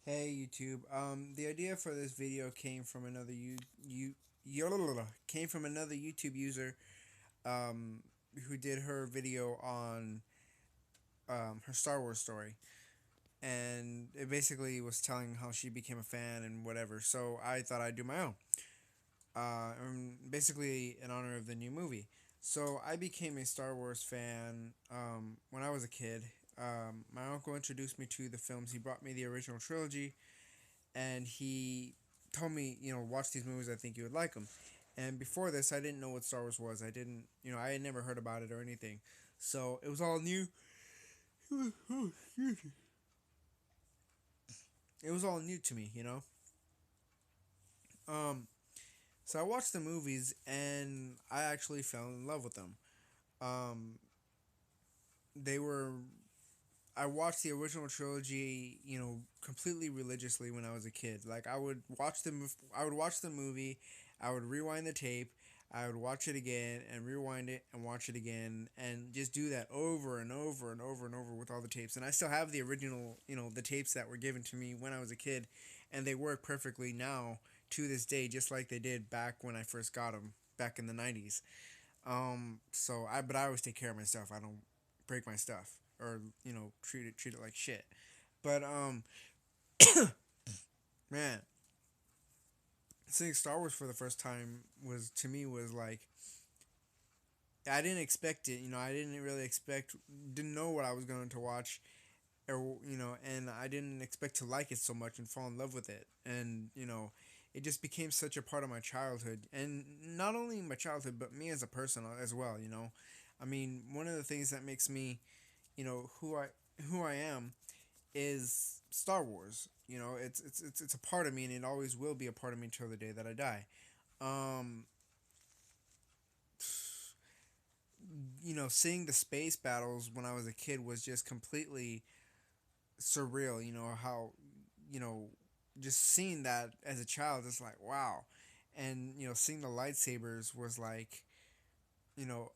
Hey YouTube. The idea for this video came from another came from another YouTube user um, who did her video on her Star Wars story, and it basically was telling how she became a fan and whatever. So I thought I'd do my own, basically in honor of the new movie. So I became a Star Wars fan when I was a kid. My uncle introduced me to the films. He brought me the original trilogy, and he told me, watch these movies. I think you would like them. And before this, I didn't know what Star Wars was. I didn't, I had never heard about it or anything. So it was all new. It was all new to me. Um, so I watched the movies and I actually fell in love with them. Um, they were. I watched the original trilogy, completely religiously when I was a kid. Like I would watch the movie, I would rewind the tape, I would watch it again and rewind it and watch it again and just do that over and over and over and over with all the tapes. And I still have the original, the tapes that were given to me when I was a kid, and they work perfectly now to this day, just like they did back when I first got them back in the '90s. But I always take care of my stuff. I don't break my stuff or treat it like shit. But man, seeing Star Wars for the first time was to me was like I didn't expect it. I didn't really didn't know what I was going to watch, or and I didn't expect to like it so much and fall in love with it. And it just became such a part of my childhood, and not only my childhood, but me as a person as well. I mean, one of the things that makes me, who I am is Star Wars. It's a part of me, and it always will be a part of me until the day that I die. Um, Seeing the space battles when I was a kid was just completely surreal. How, you know, just seeing that as a child, it's like wow, and seeing the lightsabers was like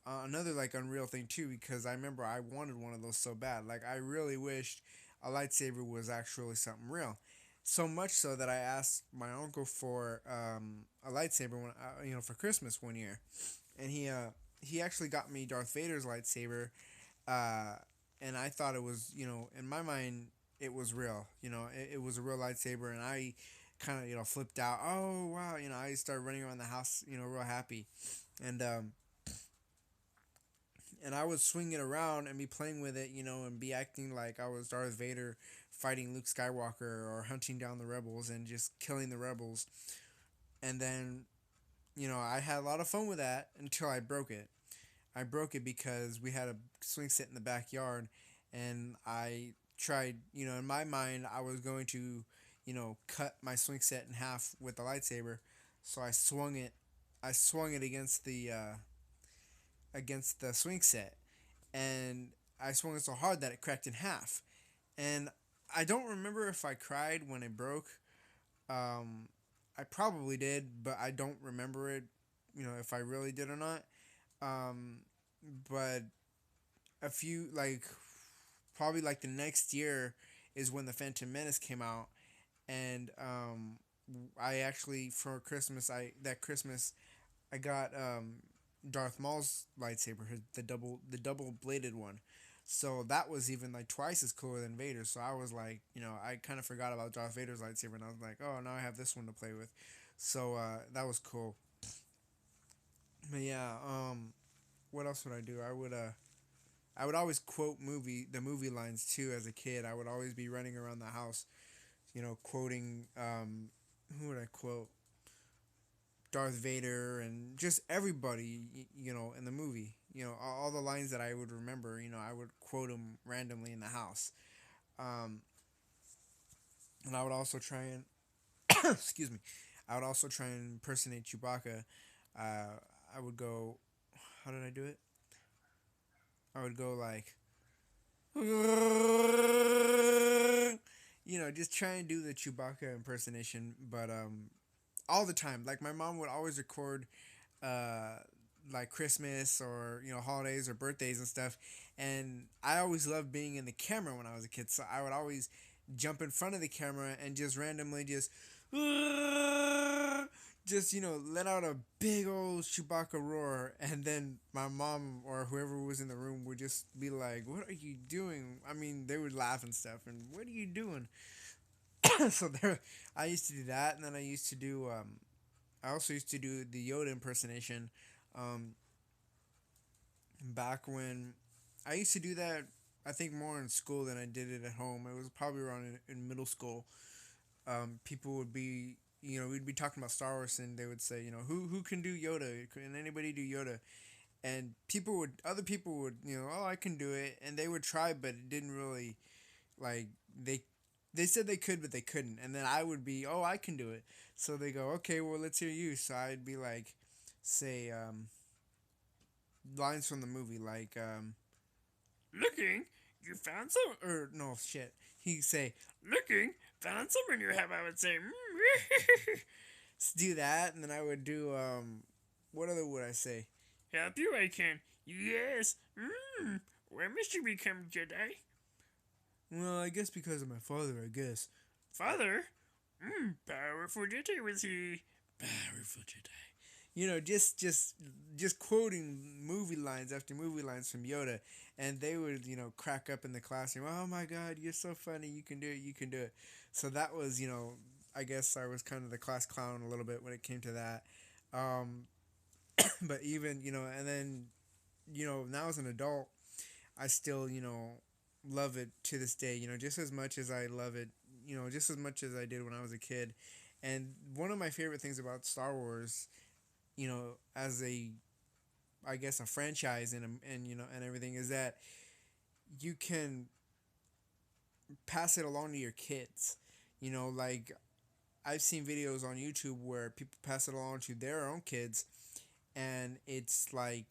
another like unreal thing too, because I remember I wanted one of those so bad. Like I really wished a lightsaber was actually something real. So much so that I asked my uncle for a lightsaber for Christmas one year, and he actually got me Darth Vader's lightsaber, uh, and I thought it was in my mind it was real. It was a real lightsaber, and I kind of flipped out. Oh wow, I started running around the house, real happy, and I would swing it around and be playing with it, and be acting like I was Darth Vader fighting Luke Skywalker or hunting down the rebels and just killing the rebels. And then, I had a lot of fun with that until I broke it. I broke it because we had a swing set in the backyard, and I tried, in my mind, I was going to, cut my swing set in half with the lightsaber. So I swung it. I swung it against the swing set, and I swung it so hard that it cracked in half. And I don't remember if I cried when it broke. Um, I probably did, but I don't remember it. If I really did or not. Um, but a few like probably like the next year is when the Phantom Menace came out, and I actually for Christmas I got Darth Maul's lightsaber, the double bladed one. So that was even like twice as cooler than Vader's. So I was like, I kind of forgot about Darth Vader's lightsaber, and I was like, oh, now I have this one to play with. So that was cool. But yeah, what else would I do? I would always quote the movie lines too as a kid. I would always be running around the house, quoting who would I quote? Darth Vader and just everybody, in the movie. All the lines that I would remember, I would quote them randomly in the house. Um, and I would also try and, excuse me, I would also try and impersonate Chewbacca. I would go, how did I do it? I would go like, just try and do the Chewbacca impersonation, but all the time. Like my mom would always record uh like Christmas or holidays or birthdays and stuff, and I always loved being in the camera when I was a kid. So I would always jump in front of the camera and just randomly just let out a big old Chewbacca roar, and then my mom or whoever was in the room would just be like, "What are you doing?" I mean, they would laugh and stuff, and what are you doing? So there, I used to do that, and then I also used to do the Yoda impersonation, um, back when I used to do that. I think more in school than I did it at home. It was probably around in middle school. People would be, we'd be talking about Star Wars, and they would say, who can do Yoda? Can anybody do Yoda? And other people would, oh, I can do it, and they would try, but it didn't really, like, they said they could, but they couldn't. And then I would be, oh, I can do it. So they go, okay, well, let's hear you. So I'd be like, say, lines from the movie, like, looking, you found some, or no, shit. He'd say, looking, found some in your hat. I would say, do that, and then I would do, what other would I say? Help you, I can. Yes. When must you become Jedi? Well, I guess because of my father, I guess. Father? Powerful Jedi was he. Powerful Jedi. Just quoting movie lines after movie lines from Yoda, and they would, crack up in the classroom. Oh my God, you're so funny! You can do it! You can do it! So that was, I guess I was kind of the class clown a little bit when it came to that. Um, but even, and then, now as an adult, I still, love it to this day, just as much as I love it, just as much as I did when I was a kid. And one of my favorite things about Star Wars, as I guess a franchise and and everything, is that you can pass it along to your kids. Like I've seen videos on YouTube where people pass it along to their own kids, and it's like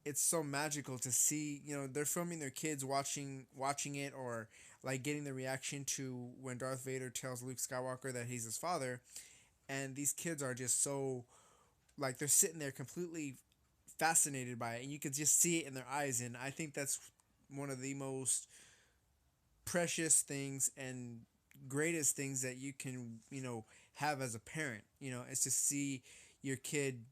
it's so magical to see. They're filming their kids watching it, or like getting the reaction to when Darth Vader tells Luke Skywalker that he's his father, and these kids are just so, like, they're sitting there completely fascinated by it, and you can just see it in their eyes. And I think that's one of the most precious things and greatest things that you can have as a parent. It's to see your kid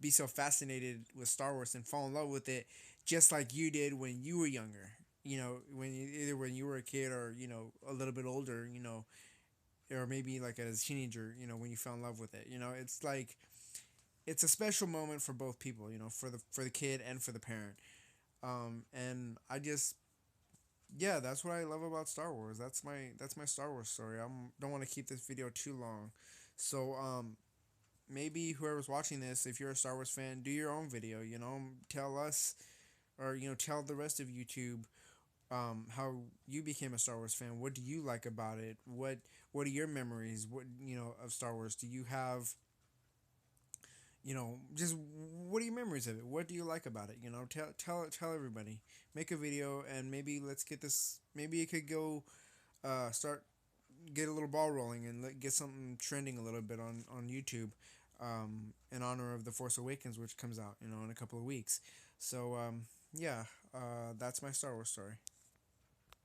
be so fascinated with Star Wars and fall in love with it, just like you did when you were younger. Either when you were a kid, or a little bit older. Or maybe like as a teenager. When you fell in love with it. It's like it's a special moment for both people. For the kid and for the parent. And I just, yeah, that's what I love about Star Wars. That's my Star Wars story. I don't want to keep this video too long, so maybe whoever's watching this, if you're a Star Wars fan, do your own video. Tell us, or tell the rest of YouTube, how you became a Star Wars fan. What do you like about it? What are your memories? What of Star Wars? Do you have, just what are your memories of it? What do you like about it? Tell everybody. Make a video, and maybe let's get this. Maybe it could go, start get a little ball rolling, and get something trending a little bit on YouTube, in honor of the Force Awakens, which comes out in a couple of weeks. So yeah, that's my Star Wars story.